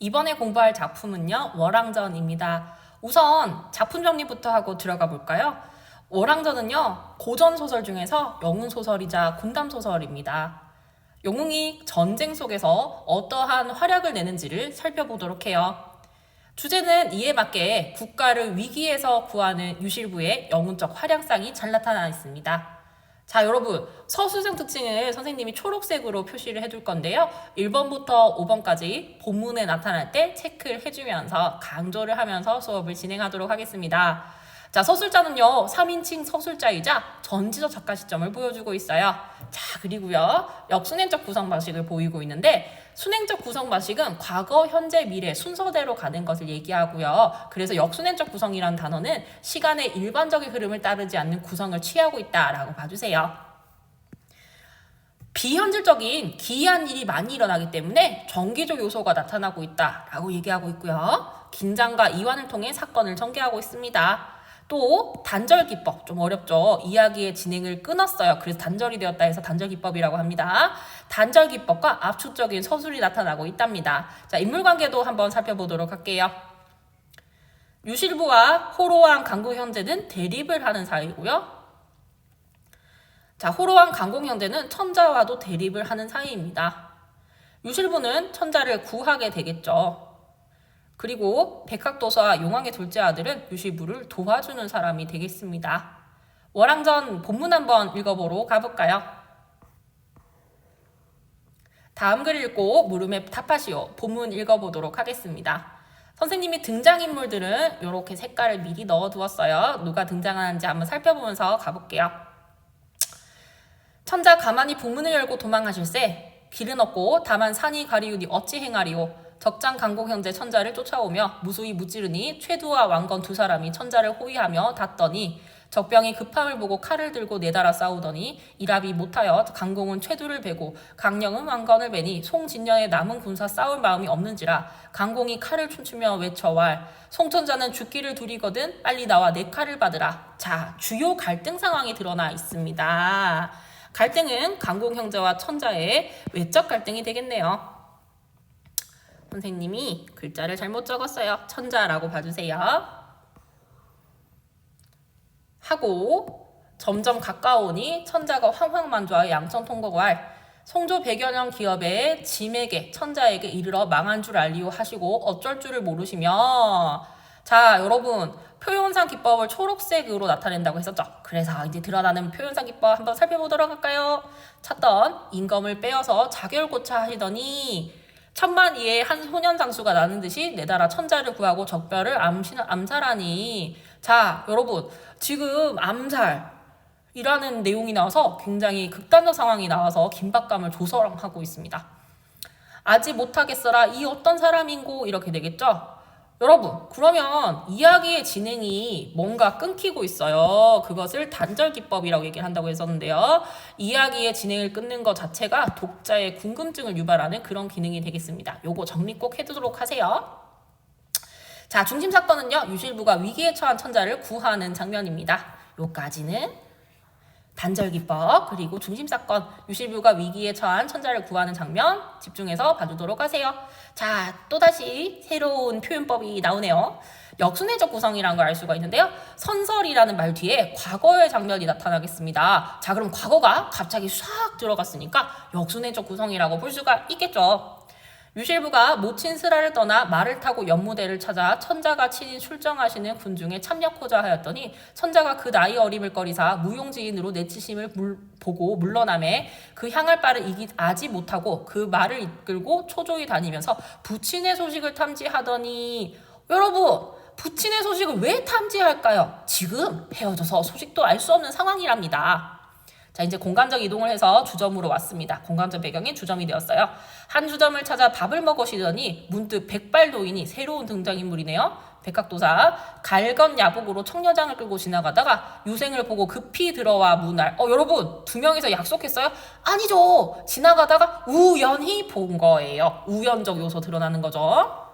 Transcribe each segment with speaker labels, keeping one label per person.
Speaker 1: 이번에 공부할 작품은요, 월왕전입니다. 우선 작품 정리부터 하고 들어가 볼까요? 월왕전은요, 고전 소설 중에서 영웅 소설이자 군담 소설입니다. 영웅이 전쟁 속에서 어떠한 활약을 내는지를 살펴보도록 해요. 주제는 이에 맞게 국가를 위기에서 구하는 유실부의 영웅적 활약상이 잘 나타나 있습니다. 자, 여러분, 서술형 특징을 선생님이 초록색으로 표시를 해줄 건데요. 1번부터 5번까지 본문에 나타날 때 체크를 해주면서 강조를 하면서 수업을 진행하도록 하겠습니다. 자, 서술자는요, 3인칭 서술자이자 전지적 작가 시점을 보여주고 있어요. 자, 그리고요, 역순행적 구성 방식을 보이고 있는데, 순행적 구성 방식은 과거, 현재, 미래 순서대로 가는 것을 얘기하고요. 그래서 역순행적 구성이라는 단어는 시간의 일반적인 흐름을 따르지 않는 구성을 취하고 있다라고 봐주세요. 비현실적인 기이한 일이 많이 일어나기 때문에 정기적 요소가 나타나고 있다라고 얘기하고 있고요. 긴장과 이완을 통해 사건을 전개하고 있습니다. 또 단절 기법, 좀 어렵죠. 이야기의 진행을 끊었어요. 그래서 단절이 되었다 해서 단절 기법이라고 합니다. 단절 기법과 압축적인 서술이 나타나고 있답니다. 자, 인물관계도 한번 살펴보도록 할게요. 유실부와 호로왕 강공 형제는 대립을 하는 사이고요. 자, 호로왕 강공 형제는 천자와도 대립을 하는 사이입니다. 유실부는 천자를 구하게 되겠죠. 그리고 백학도서와 용왕의 둘째 아들은 유실부를 도와주는 사람이 되겠습니다. 월왕전 본문 한번 읽어보러 가볼까요? 다음 글 읽고 물음에 답하시오. 본문 읽어보도록 하겠습니다. 선생님이 등장인물들은 이렇게 색깔을 미리 넣어두었어요. 누가 등장하는지 한번 살펴보면서 가볼게요. 천자 가만히 북문을 열고 도망하실세. 길은 없고 다만 산이 가리우니 어찌 행하리오. 적장 강공 형제 천자를 쫓아오며 무수히 무찌르니 최두와 왕건 두 사람이 천자를 호위하며 닿더니 적병이 급함을 보고 칼을 들고 내달아 싸우더니 이랍이 못하여 강공은 최두를 베고 강령은 왕건을 베니 송진녀의 남은 군사 싸울 마음이 없는지라 강공이 칼을 춤추며 외쳐왈 송천자는 죽기를 두리거든 빨리 나와 내 칼을 받으라. 자, 주요 갈등 상황이 드러나 있습니다. 갈등은 강공 형제와 천자의 외적 갈등이 되겠네요. 선생님이 글자를 잘못 적었어요. 천자라고 봐주세요. 하고 점점 가까우니 천자가 황황만주하여 양천통곡할 송조 100여 년 기업의 짐에게 천자에게 이르러 망한 줄 알리오 하시고 어쩔 줄을 모르시며 자, 여러분 표현상 기법을 초록색으로 나타낸다고 했었죠. 그래서 이제 드러나는 표현상 기법 한번 살펴보도록 할까요? 찾던 임금을 빼어서 자결고차 하시더니 천만이에 한 소년 장수가 나는 듯이 내달아 천자를 구하고 적별을 암살하니 자, 여러분 지금 암살이라는 내용이 나와서 굉장히 극단적 상황이 나와서 긴박감을 조성하고 있습니다. 아지 못하겠어라 이 어떤 사람인고 이렇게 되겠죠. 여러분 그러면 이야기의 진행이 뭔가 끊기고 있어요. 그것을 단절 기법이라고 얘기를 한다고 했었는데요. 이야기의 진행을 끊는 것 자체가 독자의 궁금증을 유발하는 그런 기능이 되겠습니다. 요거 정리 꼭 해두도록 하세요. 자, 중심 사건은요. 유실부가 위기에 처한 천자를 구하는 장면입니다. 요까지는 단절 기법 그리고 중심 사건 유실부가 위기에 처한 천자를 구하는 장면 집중해서 봐주도록 하세요. 자, 또다시 새로운 표현법이 나오네요. 역순회적 구성이라는 걸 알 수가 있는데요. 선설이라는 말 뒤에 과거의 장면이 나타나겠습니다. 자, 그럼 과거가 갑자기 싹 들어갔으니까 역순회적 구성이라고 볼 수가 있겠죠. 유실부가 모친 스라를 떠나 말을 타고 연무대를 찾아 천자가 친히 출정하시는 군중에 참여코자 하였더니 천자가 그 나이 어림을 거리사 무용지인으로 내치심을 보고 물러나매 그 향할 바를 아지 못하고 그 말을 이끌고 초조히 다니면서 부친의 소식을 탐지하더니 여러분 부친의 소식을 왜 탐지할까요? 지금 헤어져서 소식도 알 수 없는 상황이랍니다. 자, 이제 공간적 이동을 해서 주점으로 왔습니다. 공간적 배경이 주점이 되었어요. 한 주점을 찾아 밥을 먹으시더니 문득 백발노인이 새로운 등장인물이네요. 백학도사 갈건 야복으로 청려장을 끌고 지나가다가 유생을 보고 급히 들어와 문할 여러분 두 명이서 약속했어요? 아니죠. 지나가다가 우연히 본 거예요. 우연적 요소 드러나는 거죠.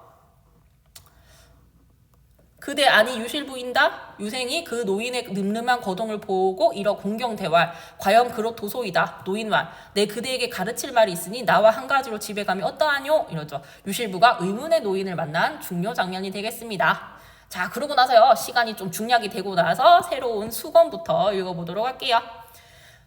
Speaker 1: 그대 아니 유실부인다. 유생이 그 노인의 늠름한 거동을 보고 이러 공경대활. 과연 그렇도소이다. 노인말 내 그대에게 가르칠 말이 있으니 나와 한 가지로 집에 가면 어떠하뇨? 이러죠. 유실부가 의문의 노인을 만난 중요 장면이 되겠습니다. 자, 그러고 나서요. 시간이 좀 중략이 되고 나서 새로운 수건부터 읽어보도록 할게요.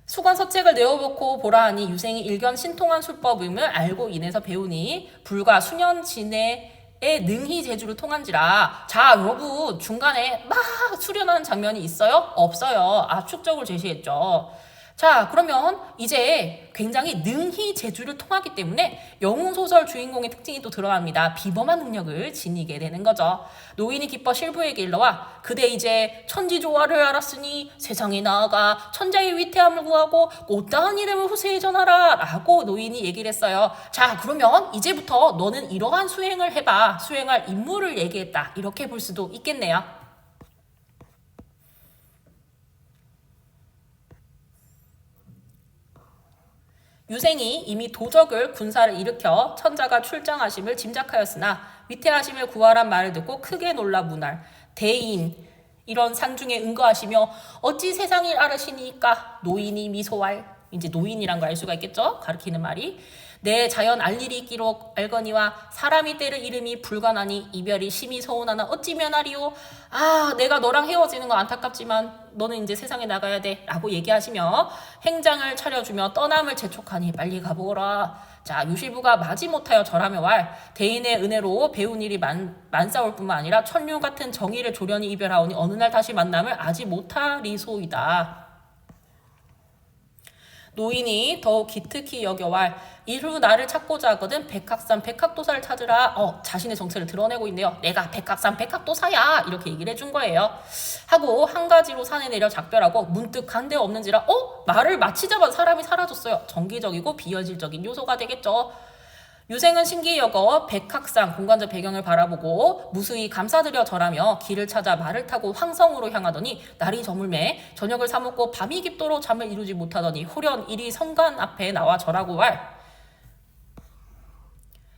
Speaker 1: 수건 서책을 내어놓고 보라 하니 유생이 일견 신통한 술법임을 알고 인해서 배우니 불과 수년 지내에 능히 제주를 통한지라. 자, 여러분 중간에 막 수련하는 장면이 있어요? 없어요. 압축적으로 제시했죠. 자, 그러면 이제 굉장히 능히 제주를 통하기 때문에 영웅소설 주인공의 특징이 또 드러납니다. 비범한 능력을 지니게 되는 거죠. 노인이 기뻐 실부에게 일러와 그대 이제 천지조화를 알았으니 세상에 나아가 천자의 위태함을 구하고 꽃다한 이름을 후세에 전하라 라고 노인이 얘기를 했어요. 자, 그러면 이제부터 너는 이러한 수행을 해봐. 수행할 임무를 얘기했다. 이렇게 볼 수도 있겠네요. 유생이 이미 도적을 군사를 일으켜 천자가 출정하심을 짐작하였으나 위태하심을 구하란 말을 듣고 크게 놀라 문할. 대인 이런 상중에 응거하시며 어찌 세상을 알으시니까 노인이 미소할. 이제 노인이란 걸 알 수가 있겠죠? 가르치는 말이. 내 자연 알 일이 있기로 알거니와 사람이 때를 이름이 불가나니 이별이 심히 서운하나 어찌 면하리오. 아, 내가 너랑 헤어지는 거 안타깝지만 너는 이제 세상에 나가야 돼 라고 얘기하시며 행장을 차려주며 떠남을 재촉하니 빨리 가보거라. 자, 유실부가 마지못하여 절하며 왈. 대인의 은혜로 배운 일이 만싸울 뿐만 아니라 천류 같은 정의를 조련히 이별하오니 어느 날 다시 만남을 아지 못하리소이다. 노인이 더욱 기특히 여겨왈. 이후 나를 찾고자 하거든 백학산 백학도사를 찾으라. 자신의 정체를 드러내고 있네요. 내가 백학산 백학도사야 이렇게 얘기를 해준 거예요. 하고 한 가지로 산에 내려 작별하고 문득 간데 없는지라 말을 마치자마자 사람이 사라졌어요. 정기적이고 비현실적인 요소가 되겠죠. 유생은 신기히 여겨 백학상 공간적 배경을 바라보고 무수히 감사드려 절하며 길을 찾아 말을 타고 황성으로 향하더니 날이 저물매 저녁을 사먹고 밤이 깊도록 잠을 이루지 못하더니 호련 이리 성간 앞에 나와 절하고 왈.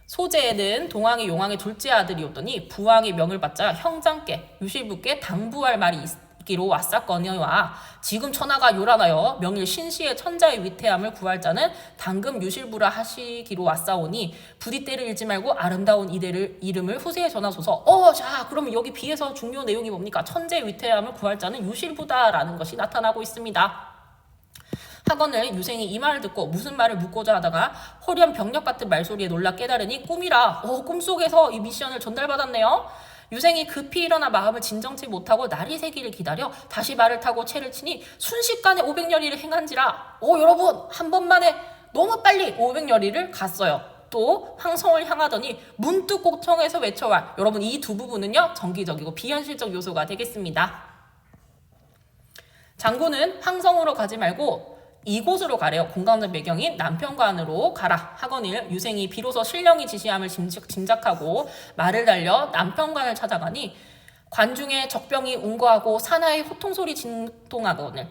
Speaker 1: 소재는 동왕이 용왕의 둘째 아들이었더니 부왕의 명을 받자 형장께 유실부께 당부할 말이 있기로 왔사거니와 지금 천하가 요란하여 명일 신시의 천자의 위태함을 구할 자는 당금 유실부라 하시기로 왔사오니 부디 때를 잃지 말고 아름다운 이름을 후세에 전하소서. 자, 그러면 여기 비에서 중요 내용이 뭡니까? 천재의 위태함을 구할 자는 유실부다라는 것이 나타나고 있습니다. 하거늘 유생이 이 말을 듣고 무슨 말을 묻고자 하다가 호련 병력 같은 말소리에 놀라 깨달으니 꿈이라. 꿈속에서 이 미션을 전달받았네요. 유생이 급히 일어나 마음을 진정치 못하고 날이 새기를 기다려 다시 말을 타고 채를 치니 순식간에 500여리를 행한지라. 여러분 한 번만에 너무 빨리 500여리를 갔어요. 또 황성을 향하더니 문득 곡청에서 외쳐와. 여러분 이 두 부분은요 정기적이고 비현실적 요소가 되겠습니다. 장군은 황성으로 가지 말고 이곳으로 가래요. 공간적 배경인 남편관으로 가라. 하거늘 유생이 비로소 신령이 지시함을 짐작하고 말을 달려 남편관을 찾아가니 관중에 적병이 운거하고 사나이 호통소리 진동하거늘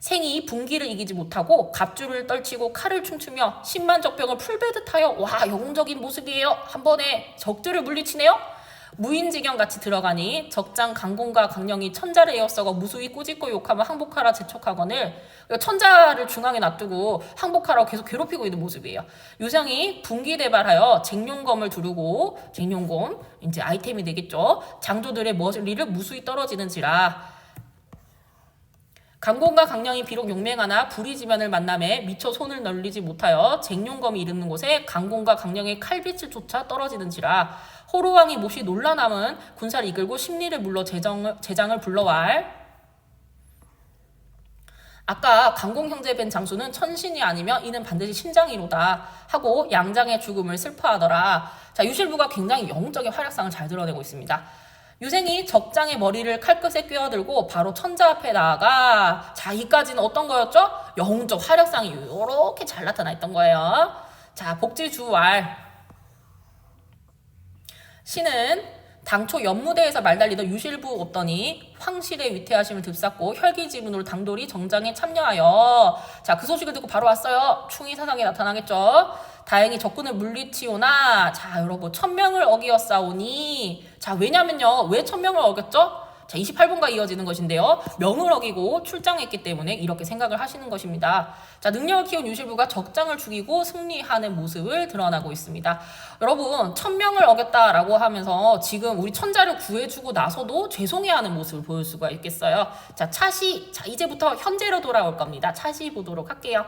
Speaker 1: 생이 분기를 이기지 못하고 갑주를 떨치고 칼을 춤추며 10만 적병을 풀베듯하여 와 영웅적인 모습이에요. 한 번에 적들을 물리치네요. 무인지경같이 들어가니 적장 강공과 강령이 천자를 에워싸고 무수히 꾸짖고 욕하며 항복하라 재촉하거늘 천자를 중앙에 놔두고 항복하라고 계속 괴롭히고 있는 모습이에요. 유생이 분기대발하여 쟁룡검을 두르고 쟁룡검 이제 아이템이 되겠죠. 장조들의 머리를 무수히 떨어지는지라. 강공과 강령이 비록 용맹하나 불의지면을 만남에 미처 손을 널리지 못하여 쟁룡검이 이르는 곳에 강공과 강령의 칼빛을 쫓아 떨어지는지라. 호로왕이 몹시 놀라남은 군사를 이끌고 심리를 물러 제장을 불러왈. 아까 강공 형제 뵌 장수는 천신이 아니며 이는 반드시 신장이로다 하고 양장의 죽음을 슬퍼하더라. 자, 유실부가 굉장히 영웅적인 활약상을 잘 드러내고 있습니다. 유생이 적장의 머리를 칼끝에 꿰어들고 바로 천자 앞에 나아가 자 이까지는 어떤 거였죠? 영웅적 활약상이 이렇게 잘 나타나 있던 거예요. 자 복지주왈 신은 당초 연무대에서 말달리던 유실부 없더니 황실의 위태하심을 듭쌌고 혈기지문으로 당돌이 정장에 참여하여 자, 그 소식을 듣고 바로 왔어요. 충이 사상에 나타나겠죠. 다행히 적군을 물리치오나 자, 여러분 천명을 어기었사오니 자, 왜냐면요. 왜 천명을 어겼죠? 자, 28분과 이어지는 것인데요. 명을 어기고 출장했기 때문에 이렇게 생각을 하시는 것입니다. 자, 능력을 키운 유실부가 적장을 죽이고 승리하는 모습을 드러나고 있습니다. 여러분, 천명을 어겼다라고 하면서 지금 우리 천자를 구해주고 나서도 죄송해하는 모습을 보일 수가 있겠어요. 자, 차시. 자, 이제부터 현재로 돌아올 겁니다. 차시 보도록 할게요.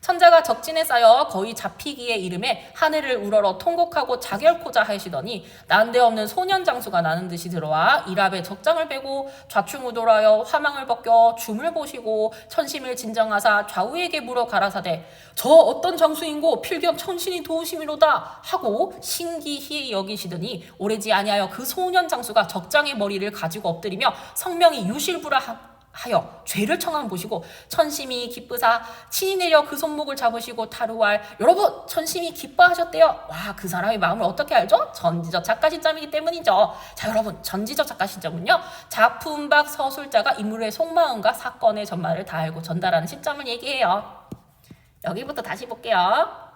Speaker 1: 천자가 적진에 쌓여 거의 잡히기에 이름에 하늘을 우러러 통곡하고 자결코자 하시더니 난데없는 소년장수가 나는 듯이 들어와 일합에 적장을 빼고 좌충우돌하여 화망을 벗겨 줌을 보시고 천심을 진정하사 좌우에게 물어 가라사대 저 어떤 장수인고 필경 천신이 도우심이로다 하고 신기히 여기시더니 오래지 아니하여 그 소년장수가 적장의 머리를 가지고 엎드리며 성명이 유실부라 하여 죄를 청함 보시고 천심이 기쁘사 친히 내려 그 손목을 잡으시고 타루할 여러분 천심이 기뻐하셨대요. 와, 그 사람의 마음을 어떻게 알죠? 전지적 작가 시점이기 때문이죠. 자, 여러분 전지적 작가 시점은요 작품 밖 서술자가 인물의 속마음과 사건의 전말을 다 알고 전달하는 시점을 얘기해요. 여기부터 다시 볼게요.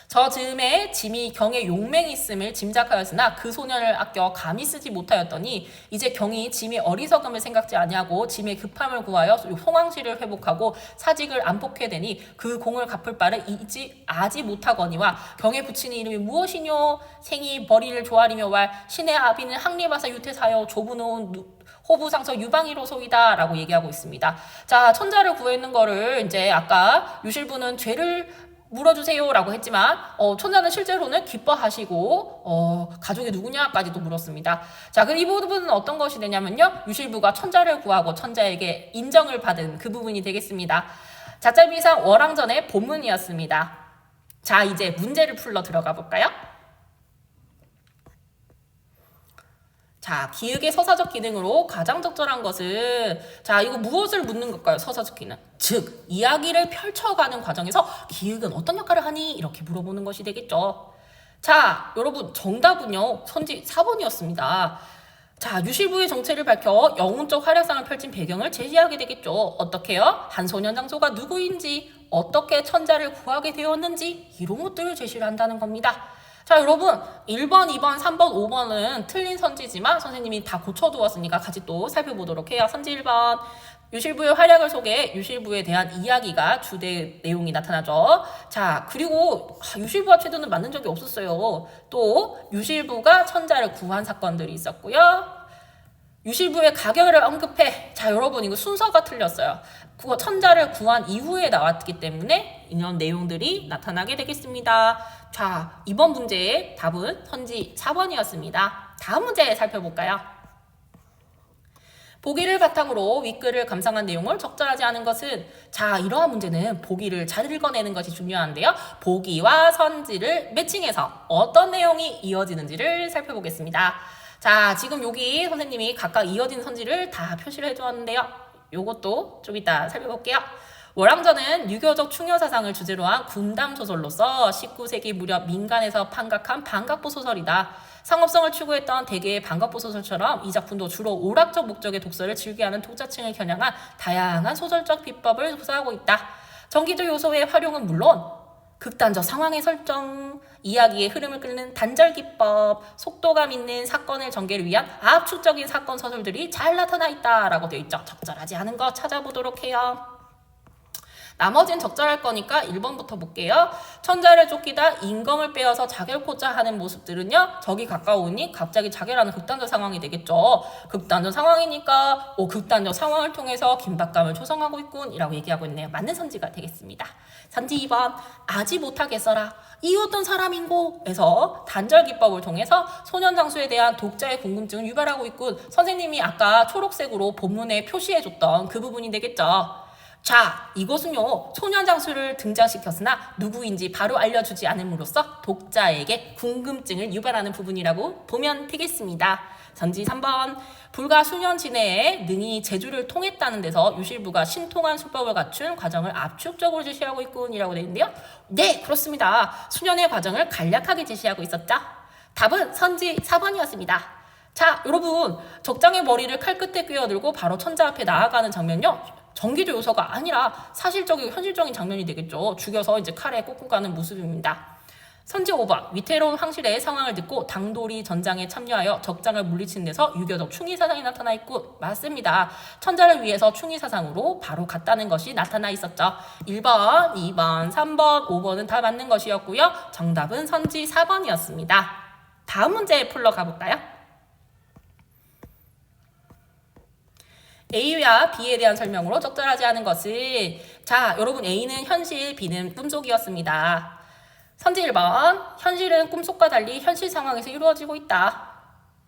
Speaker 1: 저 즈음에 짐이 경에 용맹이 있음을 짐작하였으나 그 소년을 아껴 감히 쓰지 못하였더니 이제 경이 짐이 어리석음을 생각지 아니하고 짐의 급함을 구하여 송황실을 회복하고 사직을 안폭해 되니 그 공을 갚을 바를 아지 못하거니와 경에 붙인 이름이 무엇이뇨? 생이 벌이를 조아리며 왈 신의 아비는 항리바사 유태사여 조부놓은 호부상서 유방이로소이다 라고 얘기하고 있습니다. 자, 천자를 구했는 거를 이제 아까 유실부는 죄를 물어주세요 라고 했지만 천자는 실제로는 기뻐하시고 가족이 누구냐까지도 물었습니다. 자, 그 이 부분은 어떤 것이 되냐면요 유실부가 천자를 구하고 천자에게 인정을 받은 그 부분이 되겠습니다. 자짤비상 월왕전의 본문이었습니다. 자, 이제 문제를 풀러 들어가 볼까요? 자, 기역의 서사적 기능으로 가장 적절한 것은 자, 이거 무엇을 묻는 걸까요? 서사적 기능. 즉, 이야기를 펼쳐가는 과정에서 기역은 어떤 역할을 하니? 이렇게 물어보는 것이 되겠죠. 자, 여러분 정답은요. 선지 4번이었습니다. 자, 유실부의 정체를 밝혀 영웅적 활약상을 펼친 배경을 제시하게 되겠죠. 어떻게요? 한소년 장소가 누구인지, 어떻게 천자를 구하게 되었는지 이런 것들을 제시를 한다는 겁니다. 자, 여러분 1번, 2번, 3번, 5번은 틀린 선지지만 선생님이 다 고쳐두었으니까 같이 또 살펴보도록 해요. 선지 1번 유실부의 활약을 소개해 유실부에 대한 이야기가 주된 내용이 나타나죠. 자, 그리고 유실부와 최두는 만난 적이 없었어요. 또 유실부가 천자를 구한 사건들이 있었고요. 유실부의 가결을 언급해. 자, 여러분 이거 순서가 틀렸어요. 천자를 구한 이후에 나왔기 때문에 이런 내용들이 나타나게 되겠습니다. 자, 이번 문제의 답은 선지 4번이었습니다. 다음 문제 살펴볼까요? 보기를 바탕으로 윗글을 감상한 내용을 적절하지 않은 것은 자, 이러한 문제는 보기를 잘 읽어내는 것이 중요한데요. 보기와 선지를 매칭해서 어떤 내용이 이어지는지를 살펴보겠습니다. 자, 지금 여기 선생님이 각각 이어진 선지를 다 표시를 해주었는데요. 요것도 좀 이따 살펴볼게요. 월왕전은 유교적 충효사상을 주제로 한 군담소설로서 19세기 무렵 민간에서 판각한 반각보 소설이다. 상업성을 추구했던 대개의 반각보 소설처럼 이 작품도 주로 오락적 목적의 독서를 즐겨하는 독자층을 겨냥한 다양한 소설적 비법을 구사하고 있다. 정기적 요소의 활용은 물론 극단적 상황의 설정, 이야기의 흐름을 끄는 단절 기법, 속도감 있는 사건의 전개를 위한 압축적인 사건 서술들이 잘 나타나 있다라고 되어 있죠. 적절하지 않은 거 찾아보도록 해요. 나머지는 적절할 거니까 1번부터 볼게요. 천자를 쫓기다 임금을 빼어서 자결코자 하는 모습들은요. 적이 가까우니 갑자기 자결하는 극단적 상황이 되겠죠. 극단적 상황이니까 극단적 상황을 통해서 긴박감을 조성하고 있군 이라고 얘기하고 있네요. 맞는 선지가 되겠습니다. 선지 2번 아지 못하겠어라 이 어떤 사람인고 에서 단절 기법을 통해서 소년장수에 대한 독자의 궁금증을 유발하고 있군. 선생님이 아까 초록색으로 본문에 표시해줬던 그 부분이 되겠죠. 자, 이것은요 소년장수를 등장시켰으나 누구인지 바로 알려주지 않음으로써 독자에게 궁금증을 유발하는 부분이라고 보면 되겠습니다. 선지 3번 불과 수년 지내에 능히 제주를 통했다는 데서 유실부가 신통한 수법을 갖춘 과정을 압축적으로 제시하고 있군이라고 되어 있는데요. 네, 그렇습니다. 수년의 과정을 간략하게 제시하고 있었죠. 답은 선지 4번이었습니다. 자, 여러분, 적장의 머리를 칼끝에 끼어들고 바로 천자 앞에 나아가는 장면요. 전기조 요소가 아니라 사실적이고 현실적인 장면이 되겠죠. 죽여서 이제 칼에 꽂고 가는 모습입니다. 선지 5번, 위태로운 황실의 상황을 듣고 당돌이 전장에 참여하여 적장을 물리치는 데서 유교적 충의사상이 나타나 있군. 맞습니다. 천자를 위해서 충의사상으로 바로 갔다는 것이 나타나 있었죠. 1번, 2번, 3번, 5번은 다 맞는 것이었고요. 정답은 선지 4번이었습니다. 다음 문제 풀러 가볼까요? A와 B에 대한 설명으로 적절하지 않은 것은, 자, 여러분, A는 현실, B는 꿈속이었습니다. 선지 1번, 현실은 꿈속과 달리 현실 상황에서 이루어지고 있다.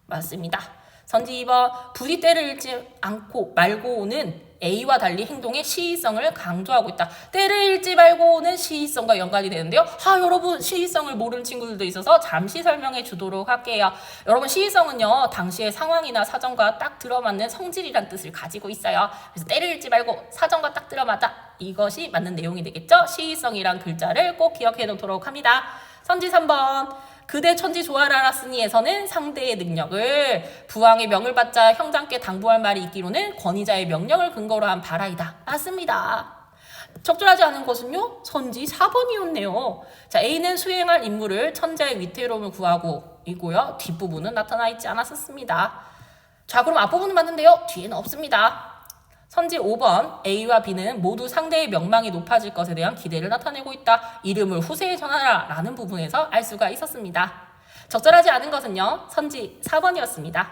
Speaker 1: 맞습니다. 선지 2번, 부디 때를 잃지 않고 말고는 A와 달리 행동의 시의성을 강조하고 있다. 때를 잃지 말고는 시의성과 연관이 되는데요. 여러분, 시의성을 모르는 친구들도 있어서 잠시 설명해 주도록 할게요. 여러분, 시의성은요, 당시의 상황이나 사정과 딱 들어맞는 성질이란 뜻을 가지고 있어요. 그래서 때를 잃지 말고 사정과 딱 들어맞아. 이것이 맞는 내용이 되겠죠. 시의성이란 글자를 꼭 기억해 놓도록 합니다. 선지 3번, 그대 천지 조화를 알았으니에서는 상대의 능력을, 부왕의 명을 받자 형장께 당부할 말이 있기로는 권위자의 명령을 근거로 한 바라이다. 맞습니다. 적절하지 않은 것은요, 선지 4번이었네요. 자, A는 수행할 임무를 천자의 위태로움을 구하고 이고요. 뒷부분은 나타나 있지 않았었습니다. 자, 그럼 앞부분은 맞는데요, 뒤에는 없습니다. 선지 5번, A와 B는 모두 상대의 명망이 높아질 것에 대한 기대를 나타내고 있다. 이름을 후세에 전하라 라는 부분에서 알 수가 있었습니다. 적절하지 않은 것은요, 선지 4번이었습니다.